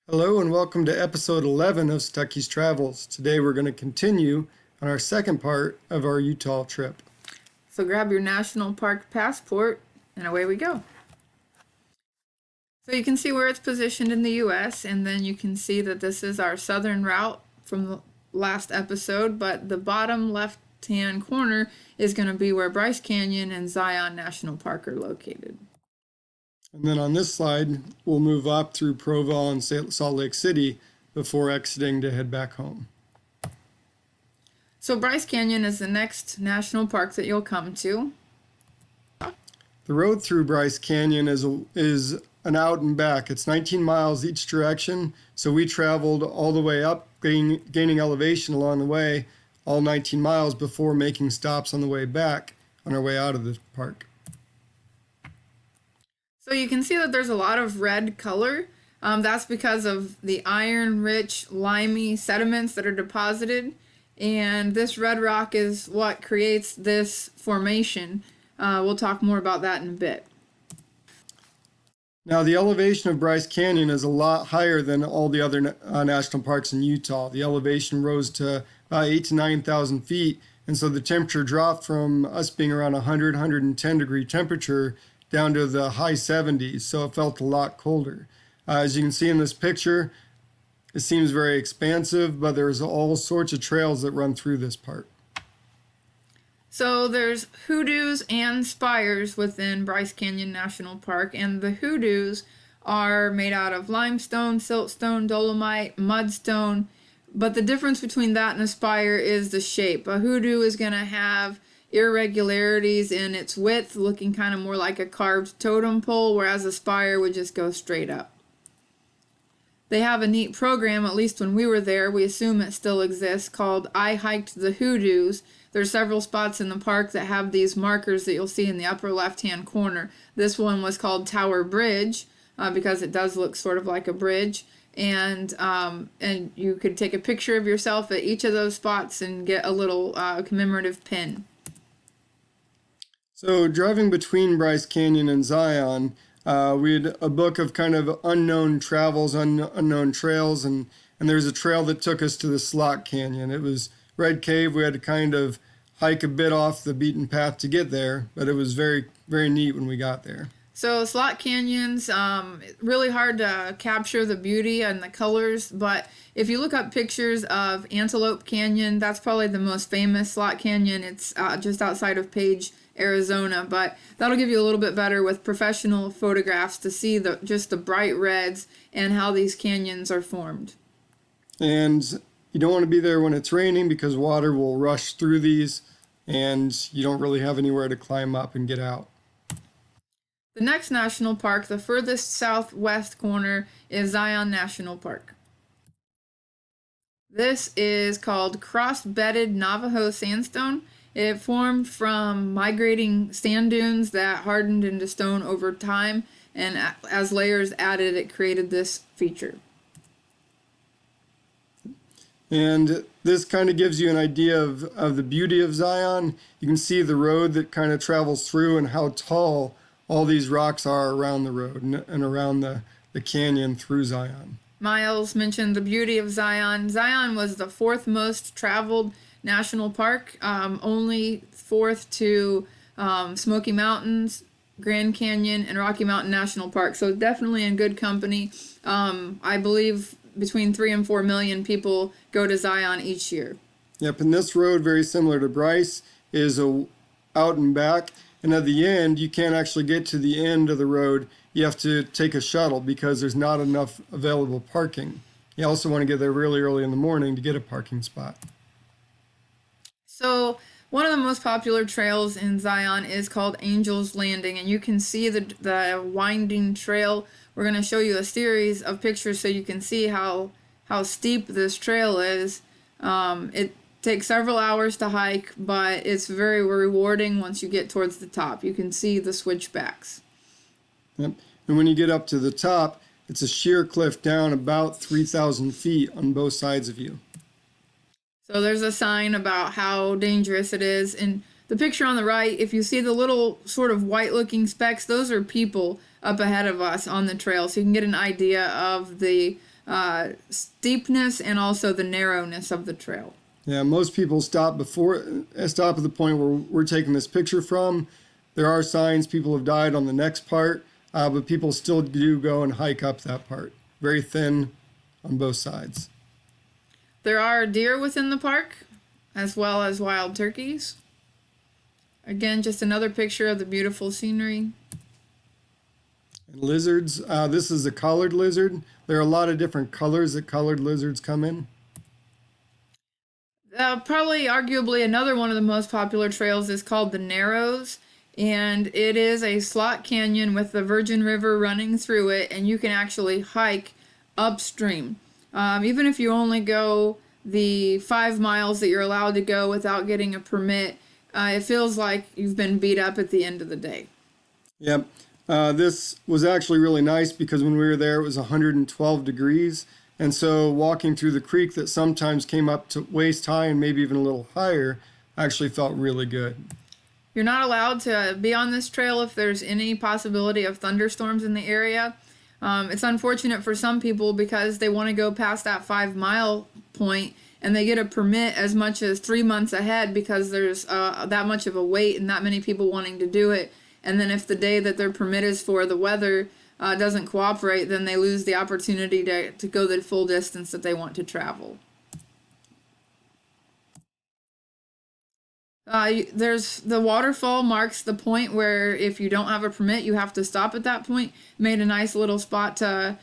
Hello and welcome to episode 11 of Stuckey's Travels. Today we're going to continue on our second part of our Utah trip. So grab your national park passport and away we go. So you can see where it's positioned in the US, and then you can see that this is our southern route from the last episode, but the bottom left-hand corner is going to be where Bryce Canyon and Zion National Park are located. And then on this slide, we'll move up through Proval and Salt Lake City before exiting to head back home. So Bryce Canyon is the next national park that you'll come to. The road through Bryce Canyon is an out and back. It's 19 miles each direction, so we traveled all the way up, gaining elevation along the way, all 19 miles before making stops on the way back on our way out of the park. So you can see that there's a lot of red color. That's because of the iron-rich, limey sediments that are deposited. And this red rock is what creates this formation. We'll talk more about that in a bit. Now, the elevation of Bryce Canyon is a lot higher than all the other national parks in Utah. The elevation rose to about 8,000 to 9,000 feet, and so the temperature dropped from us being around 100, 110 degree temperature down to the high 70s, so it felt a lot colder. As you can see in this picture, it seems very expansive, but there's all sorts of trails that run through this part. So there's hoodoos and spires within Bryce Canyon National Park, and the hoodoos are made out of limestone, siltstone, dolomite, mudstone, but the difference between that and a spire is the shape. A hoodoo is going to have irregularities in its width, looking kind of more like a carved totem pole, whereas a spire would just go straight up. They have a neat program, at least when we were there, we assume it still exists, called I Hiked the Hoodoos. There's several spots in the park that have these markers that you'll see in the upper left-hand corner. This one was called Tower Bridge because it does look sort of like a bridge. And you could take a picture of yourself at each of those spots and get a little commemorative pin. So driving between Bryce Canyon and Zion, we had a book of kind of unknown travels, unknown trails, and there's a trail that took us to the Slot Canyon. It was Red Cave. We had to kind of hike a bit off the beaten path to get there, but it was very, very neat when we got there. So Slot Canyon's really hard to capture the beauty and the colors, but if you look up pictures of Antelope Canyon, that's probably the most famous Slot Canyon. It's just outside of Page, Arizona, but that'll give you a little bit better with professional photographs to see just the bright reds and how these canyons are formed. And you don't want to be there when it's raining because water will rush through these and you don't really have anywhere to climb up and get out. The next national park, the furthest southwest corner, is Zion National Park. This is called cross-bedded Navajo sandstone. It formed from migrating sand dunes that hardened into stone over time, and as layers added, it created this feature. And this kind of gives you an idea of the beauty of Zion. You can see the road that kind of travels through and how tall all these rocks are around the road and around the canyon through Zion. Miles mentioned the beauty of Zion. Zion was the fourth most traveled national park, only fourth to Smoky Mountains, Grand Canyon, and Rocky Mountain National Park. So definitely in good company. I believe between 3 and 4 million people go to Zion each year. Yep, and this road, very similar to Bryce, is out and back. And at the end, you can't actually get to the end of the road. You have to take a shuttle because there's not enough available parking. You also want to get there really early in the morning to get a parking spot. So one of the most popular trails in Zion is called Angel's Landing, and you can see the winding trail. We're going to show you a series of pictures so you can see how steep this trail is. It takes several hours to hike, but it's very rewarding once you get towards the top. You can see the switchbacks. Yep. And when you get up to the top, it's a sheer cliff down about 3,000 feet on both sides of you. So there's a sign about how dangerous it is. And the picture on the right, if you see the little sort of white looking specks, those are people up ahead of us on the trail. So you can get an idea of the steepness and also the narrowness of the trail. Yeah, most people stop at the point where we're taking this picture from. There are signs people have died on the next part, but people still do go and hike up that part. Very thin on both sides. There are deer within the park, as well as wild turkeys. Again, just another picture of the beautiful scenery. And lizards, this is a collared lizard. There are a lot of different colors that collared lizards come in. Probably, arguably, another one of the most popular trails is called the Narrows, and it is a slot canyon with the Virgin River running through it, and you can actually hike upstream. Even if you only go the 5 miles that you're allowed to go without getting a permit, it feels like you've been beat up at the end of the day. Yep. This was actually really nice because when we were there, it was 112 degrees. And so walking through the creek that sometimes came up to waist high and maybe even a little higher actually felt really good. You're not allowed to be on this trail if there's any possibility of thunderstorms in the area. It's unfortunate for some people because they want to go past that 5 mile point and they get a permit as much as 3 months ahead because there's that much of a wait and that many people wanting to do it. And then if the day that their permit is for, the weather doesn't cooperate, then they lose the opportunity to go the full distance that they want to travel. There's the waterfall marks the point where if you don't have a permit, you have to stop at that point. Made a nice little spot to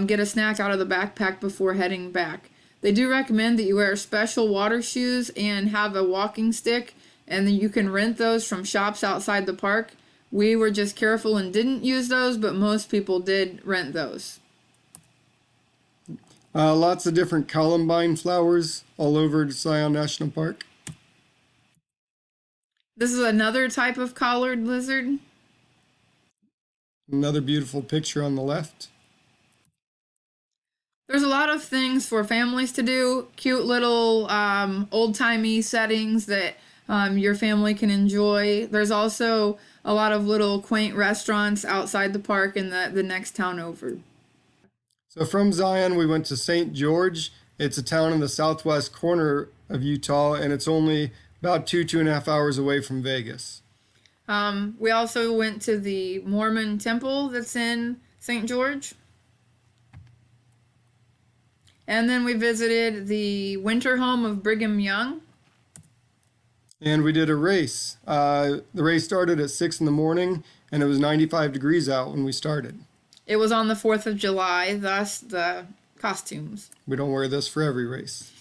get a snack out of the backpack before heading back. They do recommend that you wear special water shoes and have a walking stick, and then you can rent those from shops outside the park. We were just careful and didn't use those, but most people did rent those. Lots of different columbine flowers all over Zion National Park. This is another type of collared lizard. Another beautiful picture on the left. There's a lot of things for families to do, cute little old-timey settings that your family can enjoy. There's also a lot of little quaint restaurants outside the park in the next town over. So from Zion, we went to St. George. It's a town in the southwest corner of Utah, and it's only about 2.5 hours away from Vegas. We also went to the Mormon temple that's in St. George. And then we visited the winter home of Brigham Young. And we did a race. The race started at 6 in the morning, and it was 95 degrees out when we started. It was on the 4th of July, thus the costumes. We don't wear this for every race.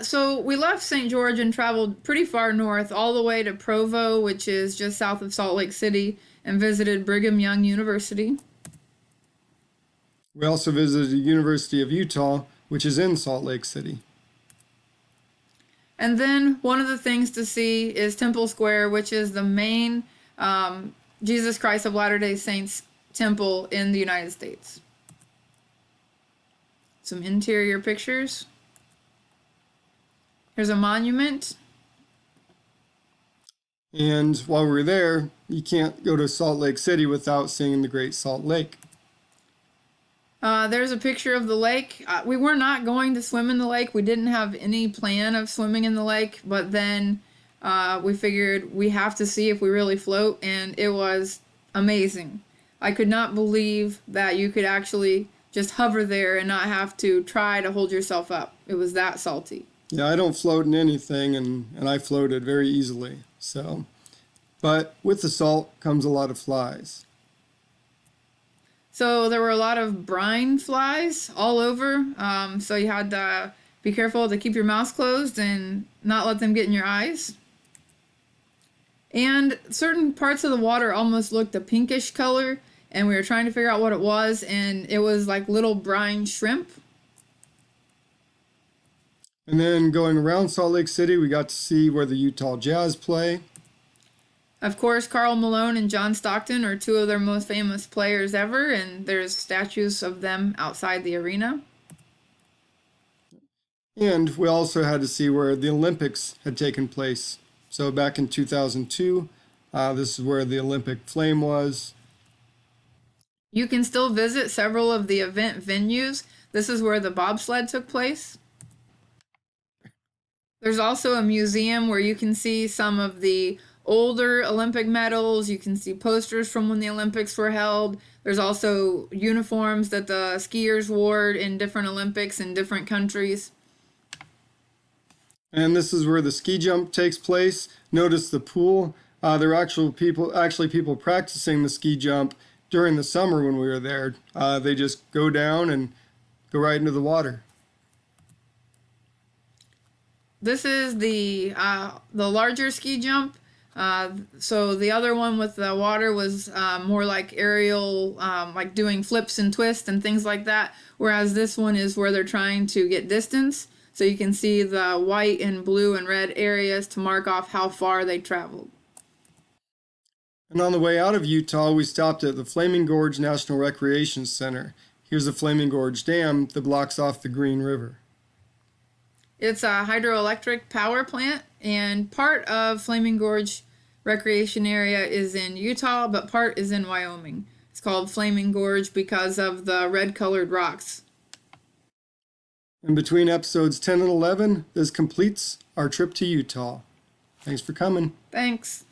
So we left St. George and traveled pretty far north, all the way to Provo, which is just south of Salt Lake City, and visited Brigham Young University. We also visited the University of Utah, which is in Salt Lake City. And then one of the things to see is Temple Square, which is the main Jesus Christ of Latter-day Saints temple in the United States. Some interior pictures. Here's a monument. And while we were there, you can't go to Salt Lake City without seeing the Great Salt Lake. There's a picture of the lake. We were not going to swim in the lake. We didn't have any plan of swimming in the lake, but then we figured we have to see if we really float, and it was amazing. I could not believe that you could actually just hover there and not have to try to hold yourself up. It was that salty. Yeah, I don't float in anything, and I floated very easily. So, but with the salt comes a lot of flies. So there were a lot of brine flies all over. So you had to be careful to keep your mouth closed and not let them get in your eyes. And certain parts of the water almost looked a pinkish color, and we were trying to figure out what it was, and it was like little brine shrimp. And then going around Salt Lake City, we got to see where the Utah Jazz play. Of course, Karl Malone and John Stockton are two of their most famous players ever, and there's statues of them outside the arena. And we also had to see where the Olympics had taken place. So back in 2002, this is where the Olympic flame was. You can still visit several of the event venues. This is where the bobsled took place. There's also a museum where you can see some of the older Olympic medals. You can see posters from when the Olympics were held. There's also uniforms that the skiers wore in different Olympics in different countries. And this is where the ski jump takes place. Notice the pool. There are actually people practicing the ski jump during the summer when we were there. They just go down and go right into the water. This is the larger ski jump. So the other one with the water was more like aerial, like doing flips and twists and things like that. Whereas this one is where they're trying to get distance. So you can see the white and blue and red areas to mark off how far they traveled. And on the way out of Utah, we stopped at the Flaming Gorge National Recreation Center. Here's the Flaming Gorge Dam that blocks off the Green River. It's a hydroelectric power plant, and part of Flaming Gorge Recreation Area is in Utah, but part is in Wyoming. It's called Flaming Gorge because of the red colored rocks. And between episodes 10 and 11, this completes our trip to Utah. Thanks for coming. Thanks.